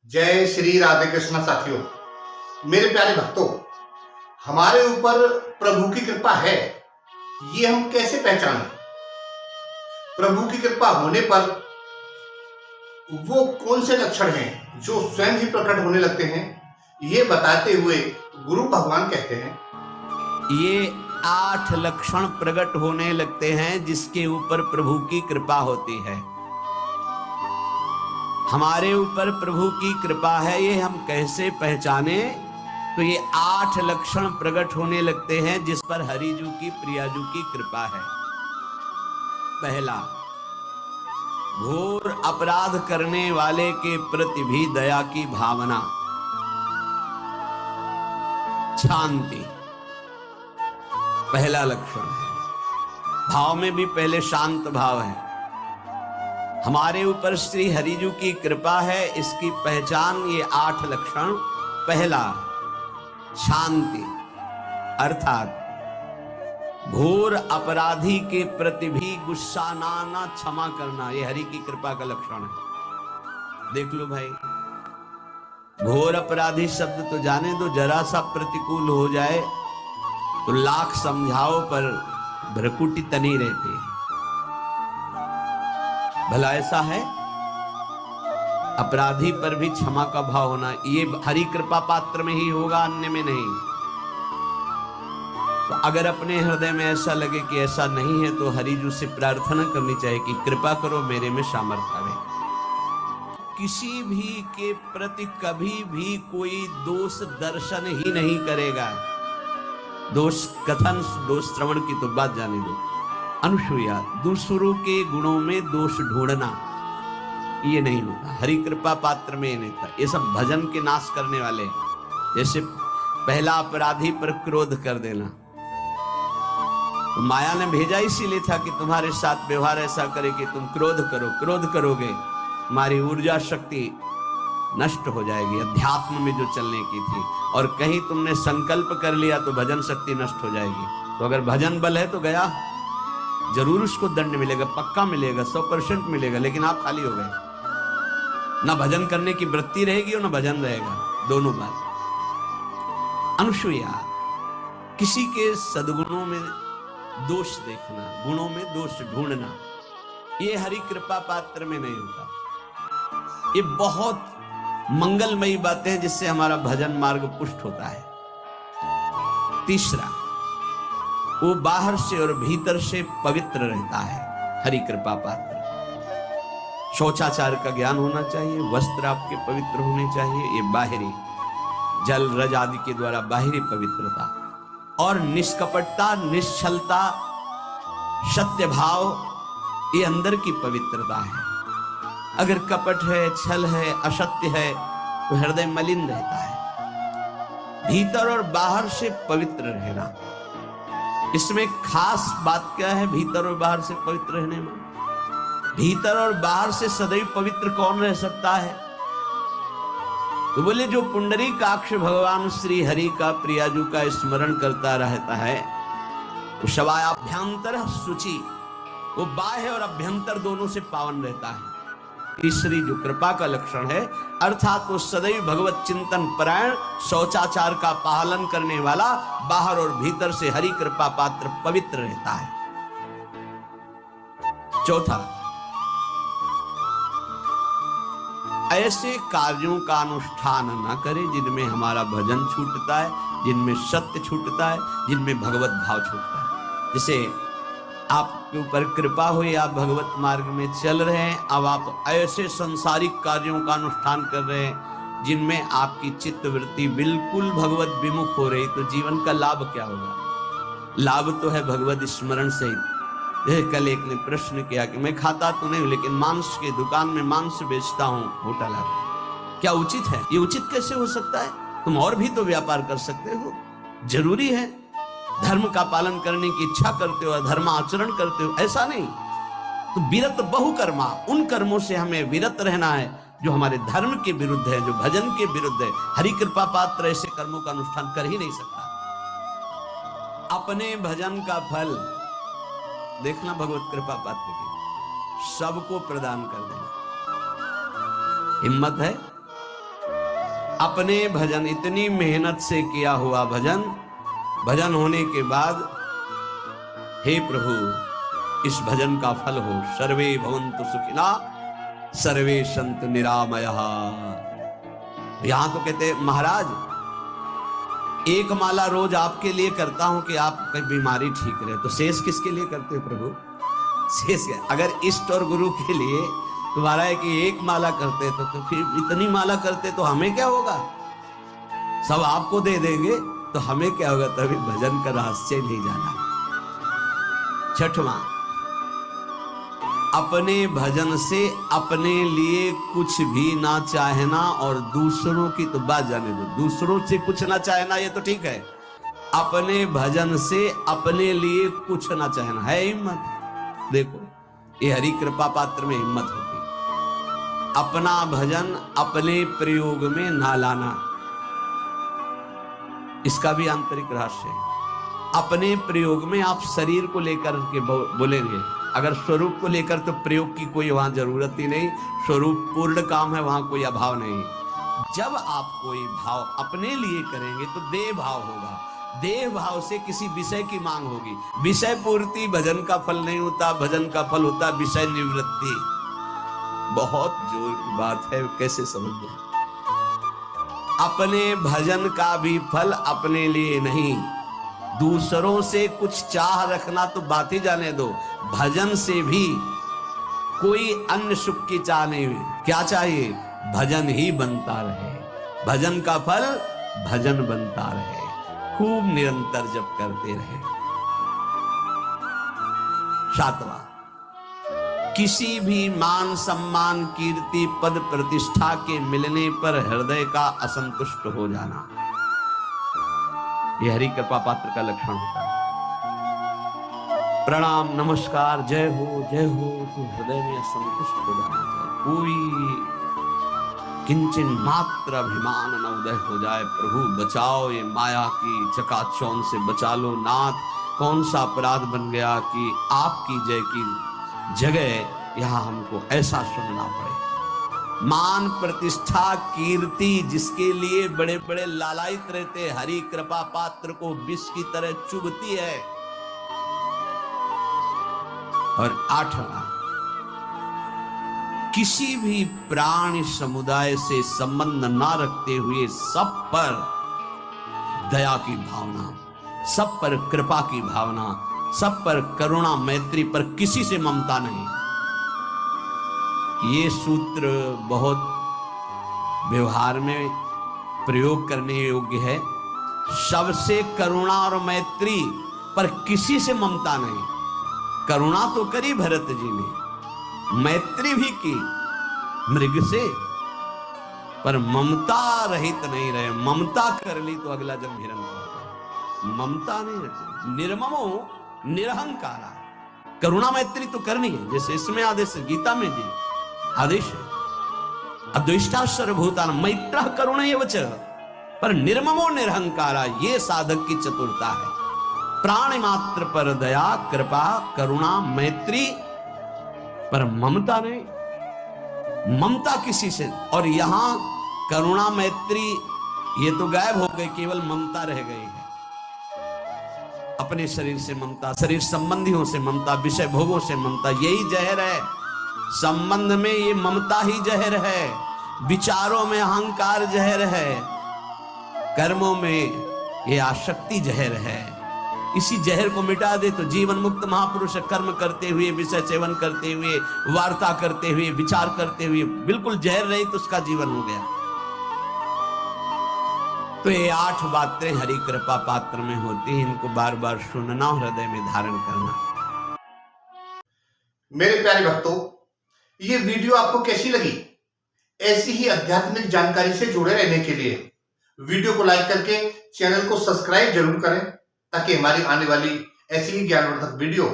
जय श्री राधे कृष्ण साथियों, मेरे प्यारे भक्तों, हमारे ऊपर प्रभु की कृपा है, ये हम कैसे पहचानें? प्रभु की कृपा होने पर वो कौन से लक्षण हैं जो स्वयं ही प्रकट होने लगते हैं? ये बताते हुए गुरु भगवान कहते हैं, ये 8 लक्षण प्रकट होने लगते हैं जिसके ऊपर प्रभु की कृपा होती है। हमारे ऊपर प्रभु की कृपा है, ये हम कैसे पहचाने? तो ये 8 लक्षण प्रकट होने लगते हैं जिस पर हरिजू की प्रियाजू की कृपा है। पहला, घोर अपराध करने वाले के प्रति भी दया की भावना, शांति पहला लक्षण है। भाव में भी पहले शांत भाव है। हमारे ऊपर श्री हरिजू की कृपा है, इसकी पहचान ये 8 लक्षण। पहला, शांति, अर्थात घोर अपराधी के प्रति भी गुस्सा ना क्षमा करना, ये हरि की कृपा का लक्षण है। देख लो भाई, घोर अपराधी शब्द तो जाने दो, जरा सा प्रतिकूल हो जाए तो लाख समझाओ पर भ्रकुटी तनी रहती है। भला ऐसा है? अपराधी पर भी क्षमा का भाव होना, ये हरि कृपा पात्र में ही होगा, अन्य में नहीं। तो अगर अपने हृदय में ऐसा लगे कि ऐसा नहीं है तो हरिजू से प्रार्थना करनी चाहिए कि कृपा करो, मेरे में सामर्थ्य आवे। किसी भी के प्रति कभी भी कोई दोष दर्शन ही नहीं करेगा। दोष कथन, दोष श्रवण की तो बात जाने दो। अनुसूया, दूसरों के गुणों में दोष ढूंढना ये नहीं होता, हरि कृपा पात्र में ये नहीं था। ये सब भजन के नाश करने वाले। जैसे पहला अपराधी पर क्रोध कर देना, तो माया ने भेजा इसीलिए था कि तुम्हारे साथ व्यवहार ऐसा करे कि तुम क्रोध करो। क्रोध करोगे तुम्हारी ऊर्जा शक्ति नष्ट हो जाएगी, अध्यात्म में जो चलने की थी। और कहीं तुमने संकल्प कर लिया तो भजन शक्ति नष्ट हो जाएगी। तो अगर भजन बल है तो गया, जरूर उसको दंड मिलेगा, पक्का मिलेगा, 100% मिलेगा, लेकिन आप खाली हो गए। ना भजन करने की वृत्ति रहेगी और ना भजन रहेगा, दोनों बात। अनुसूया, किसी के सद्गुणों में दोष देखना, गुणों में दोष ढूंढना, ये हरि कृपा पात्र में नहीं होता। ये बहुत मंगलमयी बातें हैं जिससे हमारा भजन मार्ग पुष्ट होता है। तीसरा, वो बाहर से और भीतर से पवित्र रहता है, हरि कृपा पात्र। शौचाचार का ज्ञान होना चाहिए, वस्त्र आपके पवित्र होने चाहिए, ये बाहरी जल रज आदि के द्वारा बाहरी पवित्रता। और निष्कपटता, निश्चलता, सत्य भाव, ये अंदर की पवित्रता है। अगर कपट है, छल है, असत्य है तो हृदय मलिन रहता है। भीतर और बाहर से पवित्र रहना, इसमें खास बात क्या है? भीतर और बाहर से पवित्र रहने में, भीतर और बाहर से सदैव पवित्र कौन रह सकता है? तो बोले जो पुंडरीकाक्ष भगवान श्री हरि का प्रियाजू का स्मरण करता रहता है, वो शवायाभ्यंतर शुचि, वो बाह्य और अभ्यंतर दोनों से पावन रहता है। तीसरी जो कृपा का लक्षण है, अर्थात वो सदैव भगवत चिंतन परायण, शौचाचार का पालन करने वाला, बाहर और भीतर से हरि कृपा पात्र पवित्र रहता है। चौथा, ऐसे कार्यों का अनुष्ठान न करे जिनमें हमारा भजन छूटता है, जिनमें सत्य छूटता है, जिनमें भगवत भाव छूटता है। जैसे आपके ऊपर कृपा हुई, आप भगवत मार्ग में चल रहे हैं, अब आप ऐसे संसारिक कार्यों का अनुष्ठान कर रहे हैं जिनमें आपकी चित्तवृत्ति बिल्कुल भगवत विमुख हो रही, तो जीवन का लाभ क्या होगा? लाभ तो है भगवत स्मरण से ही। कल एक ने प्रश्न किया कि मैं खाता तो नहीं लेकिन मांस की दुकान में मांस बेचता हूं, होटल है, क्या उचित है? ये उचित कैसे हो सकता है? तुम और भी तो व्यापार कर सकते हो। जरूरी है धर्म का पालन करने की इच्छा करते हो, धर्म आचरण करते हो, ऐसा नहीं। तो विरत बहुकर्मा, उन कर्मों से हमें विरत रहना है जो हमारे धर्म के विरुद्ध है, जो भजन के विरुद्ध है। हरि कृपा पात्र ऐसे कर्मों का अनुष्ठान कर ही नहीं सकता। अपने भजन का फल देखना भगवत कृपा पात्र की, सबको प्रदान कर देना। हिम्मत है? अपने भजन, इतनी मेहनत से किया हुआ भजन, भजन होने के बाद हे प्रभु इस भजन का फल हो, सर्वे भवन्तु सुखिना सर्वे सन्तु निरामयः। यहां तो कहते महाराज एक माला रोज आपके लिए करता हूं कि आपकी बीमारी ठीक रहे, तो शेष किसके लिए करते हो प्रभु? शेष अगर इष्ट और गुरु के लिए तुम्हारा है कि एक माला करते तो फिर इतनी माला करते तो हमें क्या होगा? सब आपको दे देंगे तो हमें क्या होगा? तभी भजन का रहस्य नहीं जाना। छठवां, अपने भजन से अपने लिए कुछ भी ना चाहना और दूसरों की तो बात जाने दो, दूसरों से कुछ ना चाहना ये तो ठीक है, अपने भजन से अपने लिए कुछ ना चाहना है हिम्मत। देखो ये हरि कृपा पात्र में हिम्मत होती, अपना भजन अपने प्रयोग में ना लाना, इसका भी आंतरिक रहस्य है। अपने प्रयोग में आप शरीर को लेकर के बोलेंगे, अगर स्वरूप को लेकर तो प्रयोग की कोई वहां जरूरत ही नहीं, स्वरूप पूर्ण काम है, वहां कोई अभाव नहीं। जब आप कोई भाव अपने लिए करेंगे तो देह भाव होगा, देह भाव से किसी विषय की मांग होगी। विषय पूर्ति भजन का फल नहीं होता, भजन का फल होता विषय निवृत्ति। बहुत जोर की बात है, कैसे समझो? अपने भजन का भी फल अपने लिए नहीं, दूसरों से कुछ चाह रखना तो बात ही जाने दो, भजन से भी कोई अन्य सुख की चाह नहीं। क्या चाहिए? भजन ही बनता रहे, भजन का फल भजन बनता रहे, खूब निरंतर जप करते रहे। सातवां, किसी भी मान सम्मान कीर्ति पद प्रतिष्ठा के मिलने पर हृदय का असंतुष्ट हो जाना, यह हरि कृपा पात्र का लक्षण होता है। प्रणाम नमस्कार जय हो तो हृदय में असंतुष्ट हो जाना चाहिए, कोई किंचन मात्र अभिमान न उदय हो जाए। प्रभु बचाओ, ये माया की चकाचौंध से बचा लो नाथ। कौन सा अपराध बन गया कि आपकी जय की जगह यहां हमको ऐसा सुनना पड़े। मान प्रतिष्ठा कीर्ति जिसके लिए बड़े बड़े लालायित रहते, हरि कृपा पात्र को विष की तरह चुभती है। और आठवां, किसी भी प्राणी समुदाय से संबंध ना रखते हुए सब पर दया की भावना, सब पर कृपा की भावना, सब पर करुणा मैत्री पर किसी से ममता नहीं। ये सूत्र बहुत व्यवहार में प्रयोग करने योग्य है। सबसे करुणा और मैत्री पर किसी से ममता नहीं। करुणा तो करी भरत जी ने, मैत्री भी की मृग से, पर ममता रहित नहीं रहे। ममता कर ली तो अगला जन्म हिरण का, ममता नहीं रखी। निर्ममो निरहंकारा, करुणा मैत्री तो करनी है, जैसे इसमें आदेश गीता में जी आदेश है, अद्वेष्टा सर्वभूतान मैत्रः करुणैव च, पर निर्ममो निरहंकारा, ये साधक की चतुरता है। प्राणी मात्र पर दया कृपा करुणा मैत्री, पर ममता नहीं। ममता किसी से, और यहां करुणा मैत्री ये तो गायब हो गई, केवल ममता रह गई है। अपने शरीर से ममता, शरीर संबंधियों से ममता, विषय भोगों से ममता, यही जहर है। संबंध में ये ममता ही जहर है, विचारों में अहंकार जहर है, कर्मों में ये आसक्ति जहर है। इसी जहर को मिटा दे तो जीवन मुक्त महापुरुष कर्म करते हुए, विषय सेवन करते हुए, वार्ता करते हुए, विचार करते हुए बिल्कुल जहर रहित तो उसका जीवन हो गया। तो ये 8 बातें हरि कृपा पात्र में होती हैं, इनको बार बार सुनना, हृदय में धारण करना। मेरे प्यारे भक्तों, ये वीडियो आपको कैसी लगी? ऐसी ही आध्यात्मिक जानकारी से जुड़े रहने के लिए वीडियो को लाइक करके चैनल को सब्सक्राइब जरूर करें, ताकि हमारी आने वाली ऐसी ही ज्ञानवर्धक वीडियो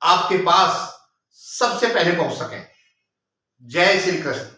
आपके पास सबसे पहले पहुंच सके। जय श्री कृष्ण।